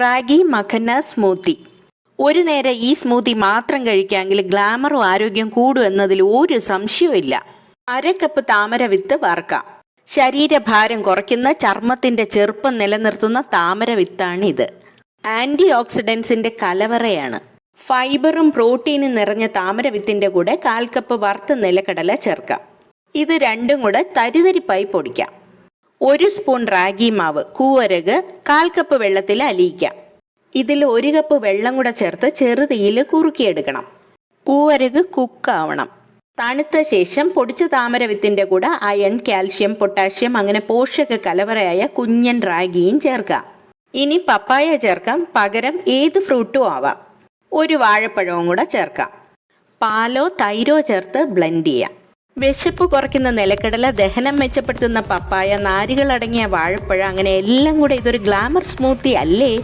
Ragi makhana smoothie. ഒരു നേരം ഈ സ്മൂത്തി മാത്രം കഴിക്കാമെങ്കിൽ ഗ്ലാമറും ആരോഗ്യം കൂടും എന്നതിൽ ഒരു സംശയവും. 1/2 കപ്പ് താമര വിത്ത് വറുക്കാം. ശരീരഭാരം കുറയ്ക്കുന്ന, ചർമ്മത്തിന്റെ ചെറുപ്പം നിലനിർത്തുന്ന താമര വിത്താണിത്. ആന്റി ഓക്സിഡൻസിന്റെ കലവറയാണ്. ഫൈബറും പ്രോട്ടീനും നിറഞ്ഞ താമര വിത്തിന്റെ കൂടെ 1/4 കപ്പ് വറുത്ത നിലക്കടല ചേർക്കാം. ഇത് രണ്ടും കൂടെ തരിതരിപ്പായി പൊടിക്കാം. 1 സ്പൂൺ റാഗി മാവ്, കൂവരക് 1/4 കപ്പ് വെള്ളത്തിൽ അലിയിക്കാം. ഇതിൽ 1 കപ്പ് വെള്ളം കൂടെ ചേർത്ത് ചെറുതീയിൽ കുറുക്കിയെടുക്കണം. കൂവരക് കുക്കാവണം. തണുത്ത ശേഷം പൊടിച്ച താമര വിത്തിന്റെ കൂടെ അയൺ, കാൽഷ്യം, പൊട്ടാഷ്യം അങ്ങനെ പോഷക കലവറയായ കുഞ്ഞൻ റാഗിയും ചേർക്കാം. ഇനി പപ്പായ ചേർക്കാം, പകരം ഏത് ഫ്രൂട്ടും ആവാം. 1 വാഴപ്പഴവും കൂടെ ചേർക്കാം. പാലോ തൈരോ ചേർത്ത് ബ്ലെൻഡ് ചെയ്യാം. വിശപ്പ് കുറയ്ക്കുന്ന നിലക്കടല, ദഹനം മെച്ചപ്പെടുത്തുന്ന പപ്പായ, നാരുകളടങ്ങിയ വാഴപ്പഴം, അങ്ങനെ എല്ലാം കൂടെ ഇതൊരു ഗ്ലാമർ സ്മൂത്തി അല്ലേ?